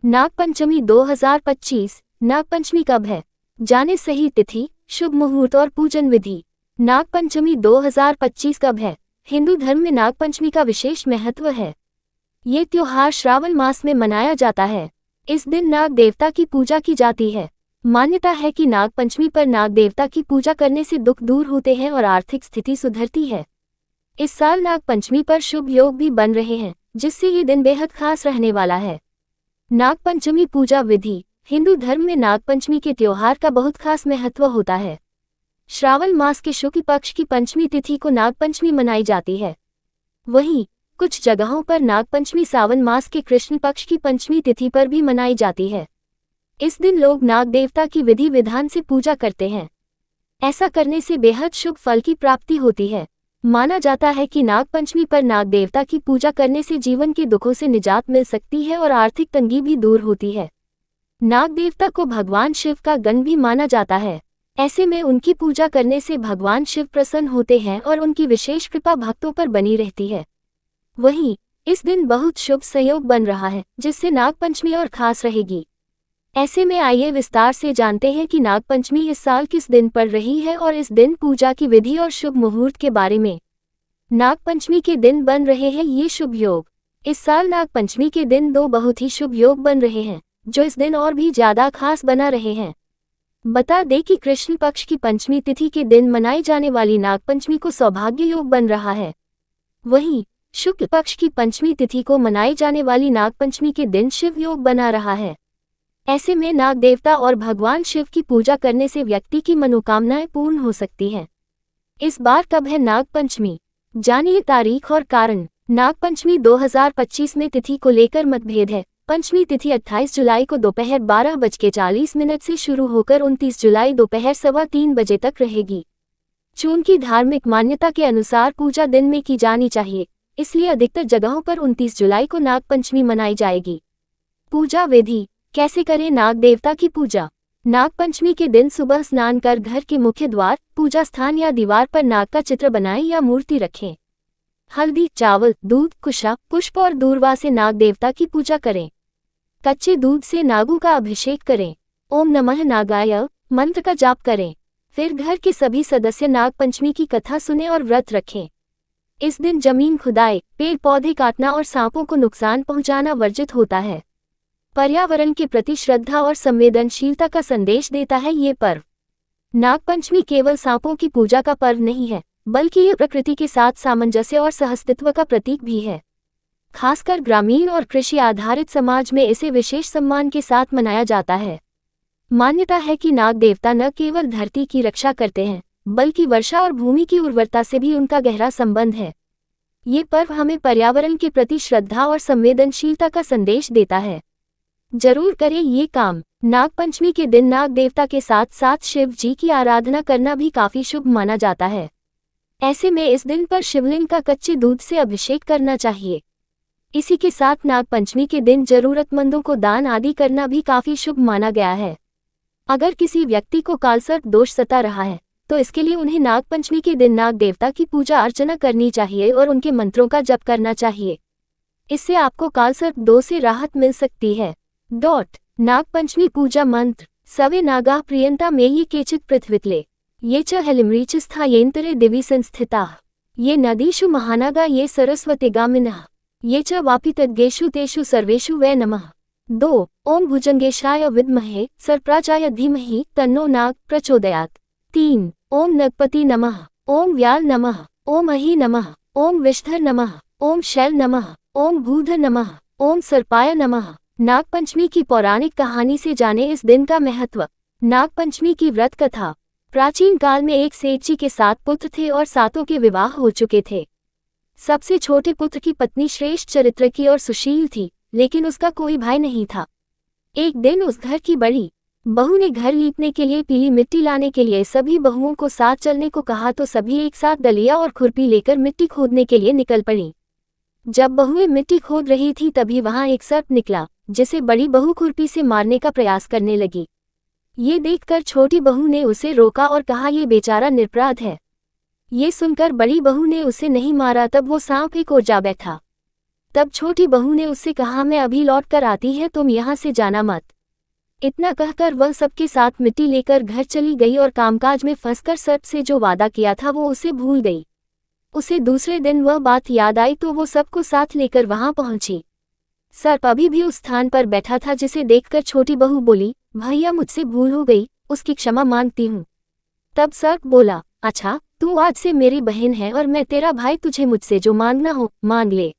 नागपंचमी 2025। नागपंचमी कब है, जाने सही तिथि, शुभ मुहूर्त और पूजन विधि। नागपंचमी 2025 कब है? हिंदू धर्म में नागपंचमी का विशेष महत्व है। ये त्योहार श्रावण मास में मनाया जाता है। इस दिन नाग देवता की पूजा की जाती है। मान्यता है कि नागपंचमी पर नाग देवता की पूजा करने से दुख दूर होते हैं और आर्थिक स्थिति सुधरती है। इस साल नागपंचमी पर शुभ योग भी बन रहे हैं, जिससे ये दिन बेहद खास रहने वाला है। नागपंचमी पूजा विधि। हिंदू धर्म में नागपंचमी के त्योहार का बहुत खास महत्व होता है। श्रावण मास के शुक्ल पक्ष की पंचमी तिथि को नागपंचमी मनाई जाती है। वहीं कुछ जगहों पर नागपंचमी सावन मास के कृष्ण पक्ष की पंचमी तिथि पर भी मनाई जाती है। इस दिन लोग नाग देवता की विधि विधान से पूजा करते हैं। ऐसा करने से बेहद शुभ फल की प्राप्ति होती है। माना जाता है कि नागपंचमी पर नाग देवता की पूजा करने से जीवन के दुखों से निजात मिल सकती है और आर्थिक तंगी भी दूर होती है। नाग देवता को भगवान शिव का गण भी माना जाता है। ऐसे में उनकी पूजा करने से भगवान शिव प्रसन्न होते हैं और उनकी विशेष कृपा भक्तों पर बनी रहती है। वहीं इस दिन बहुत शुभ संयोग बन रहा है, जिससे नागपंचमी और खास रहेगी। ऐसे में आइए विस्तार से जानते हैं कि नागपंचमी इस साल किस दिन पड़ रही है और इस दिन पूजा की विधि और शुभ मुहूर्त के बारे में। नागपंचमी के दिन बन रहे हैं ये शुभ योग। इस साल नागपंचमी के दिन दो बहुत ही शुभ योग बन रहे हैं, जो इस दिन और भी ज्यादा खास बना रहे हैं। बता दें कि कृष्ण पक्ष की पंचमी तिथि के दिन मनाई जाने वाली नागपंचमी को सौभाग्य योग बन रहा है। वहीं शुक्ल पक्ष की पंचमी तिथि को मनाई जाने वाली नागपंचमी के दिन शिव योग बना रहा है। ऐसे में नाग देवता और भगवान शिव की पूजा करने से व्यक्ति की मनोकामनाएं पूर्ण हो सकती हैं। इस बार कब है नागपंचमी, जानिए तारीख और कारण। नागपंचमी 2025 में तिथि को लेकर मतभेद है। पंचमी तिथि 28 जुलाई को दोपहर 12:40 से शुरू होकर 29 जुलाई दोपहर 3:15 बजे तक रहेगी। चूंकि धार्मिक मान्यता के अनुसार पूजा दिन में की जानी चाहिए, इसलिए अधिकतर जगहों पर 29 जुलाई को नागपंचमी मनाई जाएगी। पूजा विधि। कैसे करें नाग देवता की पूजा। नागपंचमी के दिन सुबह स्नान कर घर के मुख्य द्वार, पूजा स्थान या दीवार पर नाग का चित्र बनाएं या मूर्ति रखें। हल्दी, चावल, दूध, कुशा, पुष्प और दूर्वा से नाग देवता की पूजा करें। कच्चे दूध से नागों का अभिषेक करें। ओम नमः नागाय मंत्र का जाप करें। फिर घर के सभी सदस्य नागपंचमी की कथा सुने और व्रत रखें। इस दिन जमीन खुदाई, पेड़ पौधे काटना और सांपों को नुकसान पहुंचाना वर्जित होता है। पर्यावरण के प्रति श्रद्धा और संवेदनशीलता का संदेश देता है ये पर्व। नागपंचमी केवल सांपों की पूजा का पर्व नहीं है, बल्कि ये प्रकृति के साथ सामंजस्य और सहअस्तित्व का प्रतीक भी है। खासकर ग्रामीण और कृषि आधारित समाज में इसे विशेष सम्मान के साथ मनाया जाता है। मान्यता है कि नाग देवता न केवल धरती की रक्षा करते हैं, बल्कि वर्षा और भूमि की उर्वरता से भी उनका गहरा संबंध है। ये पर्व हमें पर्यावरण के प्रति श्रद्धा और संवेदनशीलता का संदेश देता है। जरूर करें ये काम। नागपंचमी के दिन नाग देवता के साथ साथ शिव जी की आराधना करना भी काफी शुभ माना जाता है। ऐसे में इस दिन पर शिवलिंग का कच्चे दूध से अभिषेक करना चाहिए। इसी के साथ नागपंचमी के दिन जरूरतमंदों को दान आदि करना भी काफी शुभ माना गया है। अगर किसी व्यक्ति को कालसर्प दोष सता रहा है, तो इसके लिए उन्हें नागपंचमी के दिन नाग देवता की पूजा अर्चना करनी चाहिए और उनके मंत्रों का जप करना चाहिए। इससे आपको कालसर्प दोष से राहत मिल सकती है। नागपंचमी पूजा मंत्र। सवे नागाः प्रियंता मे ये केचित् पृथ्वीतले, ये च हलिमृचिस्थायेन्तरे दिवि संस्थिताः, ये नदीषु महानागा ये सरस्वतीगामिनः, ये च वापितद्गेषु तेषु सर्वेषु वै नमः। 2 ओम भुजंगेशाय विद्महे सर्पराजाय धीमहि तन्नो नाग प्रचोदयात्। 3 ओम नगपति नमः, ओम व्याल नमः, ओम अहि नमः, ओम विष्धर नमः, ओम शैल नमः, ओम भूधर नमः, ओम सर्पाय नमः। नागपंचमी की पौराणिक कहानी से जाने इस दिन का महत्व। नागपंचमी की व्रत कथा। प्राचीन काल में एक सेठ जी के 7 पुत्र थे और 7 के विवाह हो चुके थे। सबसे छोटे पुत्र की पत्नी श्रेष्ठ चरित्र की और सुशील थी, लेकिन उसका कोई भाई नहीं था। एक दिन उस घर की बड़ी बहू ने घर लीपने के लिए पीली मिट्टी लाने के लिए सभी बहुओं को साथ चलने को कहा, तो सभी एक साथ दलिया और खुरपी लेकर मिट्टी खोदने के लिए निकल पड़ी। जब बहुएं मिट्टी खोद रही थी, तभी वहां एक सर्प निकला, जिसे बड़ी बहू खुरपी से मारने का प्रयास करने लगी। ये देखकर छोटी बहू ने उसे रोका और कहा, ये बेचारा निरपराध है। ये सुनकर बड़ी बहू ने उसे नहीं मारा, तब वो सांप एक ओर जा बैठा। तब छोटी बहू ने उससे कहा, मैं अभी लौट कर आती है, तुम यहाँ से जाना मत। इतना कहकर वह सबके साथ मिट्टी लेकर घर चली गई और कामकाज में फंसकर सर्प से जो वादा किया था वो उसे भूल गई। उसे दूसरे दिन वह बात याद आई तो वो सबको साथ लेकर वहां पहुंची। सर्प अभी भी उस स्थान पर बैठा था, जिसे देखकर छोटी बहू बोली, भैया मुझसे भूल हो गई, उसकी क्षमा मांगती हूँ। तब सर्प बोला, अच्छा तू आज से मेरी बहन है और मैं तेरा भाई, तुझे मुझसे जो मांगना हो मांग ले।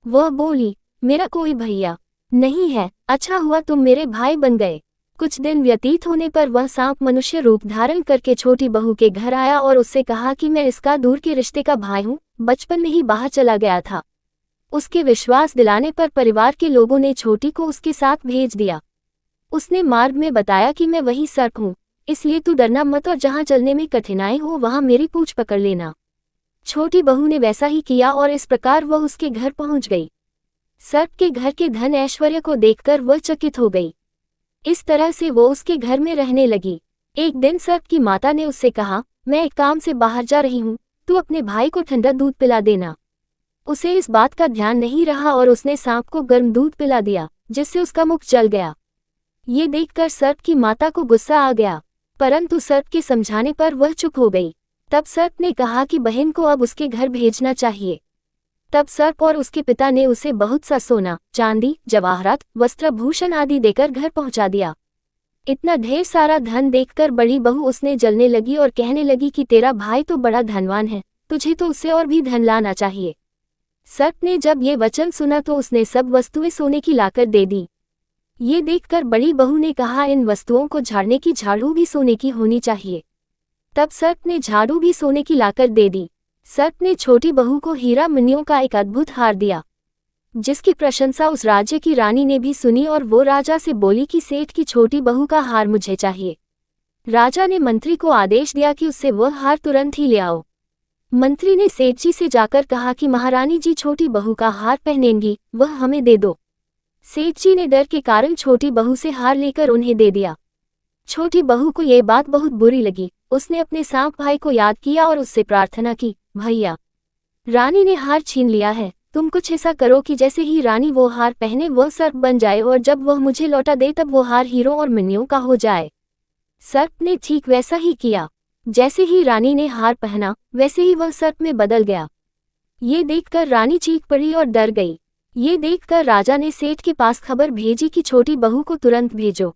वह बोली, मेरा कोई भैया नहीं है, अच्छा हुआ तुम मेरे भाई बन गए। कुछ दिन व्यतीत होने पर वह सांप मनुष्य रूप धारण करके छोटी बहू के घर आया और उससे कहा कि मैं इसका दूर के रिश्ते का भाई हूँ, बचपन में ही बाहर चला गया था। उसके विश्वास दिलाने पर परिवार के लोगों ने छोटी को उसके साथ भेज दिया। उसने मार्ग में बताया कि मैं वही सर्प हूँ, इसलिए तू डरना मत और जहाँ चलने में कठिनाई हो वहाँ मेरी पूंछ पकड़ लेना। छोटी बहू ने वैसा ही किया और इस प्रकार वह उसके घर पहुँच गई। सर्प के घर के धन ऐश्वर्य को देखकर वह चकित हो गई। इस तरह से वो उसके घर में रहने लगी। एक दिन सर्प की माता ने उससे कहा, मैं एक काम से बाहर जा रही हूँ, तू अपने भाई को ठंडा दूध पिला देना। उसे इस बात का ध्यान नहीं रहा और उसने सांप को गर्म दूध पिला दिया, जिससे उसका मुख जल गया। ये देखकर सर्प की माता को गुस्सा आ गया, परंतु सर्प के समझाने पर वह चुप हो गई। तब सर्प ने कहा कि बहन को अब उसके घर भेजना चाहिए। तब सर्प और उसके पिता ने उसे बहुत सा सोना, चांदी, जवाहरात, वस्त्रभूषण आदि देकर घर पहुंचा दिया। इतना ढेर सारा धन देखकर बड़ी बहू उसने जलने लगी और कहने लगी कि तेरा भाई तो बड़ा धनवान है, तुझे तो उससे और भी धन लाना चाहिए। सर्प ने जब ये वचन सुना तो उसने सब वस्तुएं सोने की लाकर दे दी। ये देखकर बड़ी बहू ने कहा, इन वस्तुओं को झाड़ने की झाड़ू भी सोने की होनी चाहिए। तब सर्प ने झाड़ू भी सोने की लाकर दे दी। सर्प ने छोटी बहू को हीरा मणियों का एक अद्भुत हार दिया, जिसकी प्रशंसा उस राज्य की रानी ने भी सुनी और वो राजा से बोली कि सेठ की छोटी बहू का हार मुझे चाहिए। राजा ने मंत्री को आदेश दिया कि उससे वह हार तुरंत ही ले आओ। मंत्री ने सेठ जी से जाकर कहा कि महारानी जी छोटी बहू का हार पहनेंगी, वह हमें दे दो। सेठ जी ने डर के कारण छोटी बहू से हार लेकर उन्हें दे दिया। छोटी बहू को ये बात बहुत बुरी लगी। उसने अपने सांप भाई को याद किया और उससे प्रार्थना की, भैया रानी ने हार छीन लिया है, तुम कुछ ऐसा करो कि जैसे ही रानी वो हार पहने वह सर्प बन जाए और जब वह मुझे लौटा दे तब वो हार हीरों और मणियों का हो जाए। सर्प ने ठीक वैसा ही किया। जैसे ही रानी ने हार पहना वैसे ही वह सर्प में बदल गया। ये देखकर रानी चीख पड़ी और डर गई। ये देखकर राजा ने सेठ के पास खबर भेजी कि छोटी बहू को तुरंत भेजो।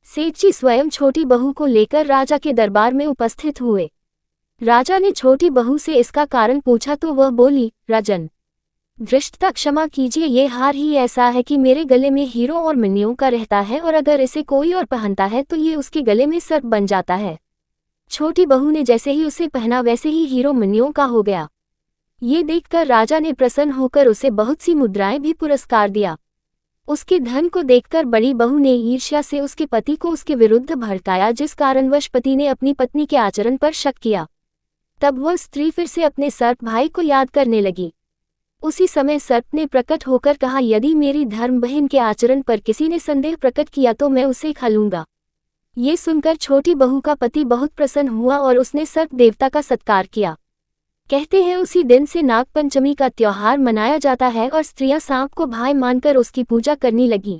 सेठ जी स्वयं छोटी बहू को लेकर राजा के दरबार में उपस्थित हुए। राजा ने छोटी बहू से इसका कारण पूछा तो वह बोली, राजन धृष्टता क्षमा कीजिए, ये हार ही ऐसा है कि मेरे गले में हीरों और मणियों का रहता है और अगर इसे कोई और पहनता है तो ये उसके गले में सर्प बन जाता है। छोटी बहू ने जैसे ही उसे पहना वैसे ही हीरो मणियों का हो गया। ये देखकर राजा ने प्रसन्न होकर उसे बहुत सी मुद्राएं भी पुरस्कार दिया। उसके धन को देखकर बड़ी बहू ने ईर्ष्या से उसके पति को उसके विरुद्ध भड़काया, जिस कारणवश पति ने अपनी पत्नी के आचरण पर शक किया। तब वह स्त्री फिर से अपने सर्प भाई को याद करने लगी। उसी समय सर्प ने प्रकट होकर कहा, यदि मेरी धर्म बहन के आचरण पर किसी ने संदेह प्रकट किया तो मैं उसे खा लूंगा। ये सुनकर छोटी बहू का पति बहुत प्रसन्न हुआ और उसने सर्प देवता का सत्कार किया। कहते हैं उसी दिन से नाग पंचमी का त्योहार मनाया जाता है और स्त्रियां सांप को भाई मानकर उसकी पूजा करने लगीं।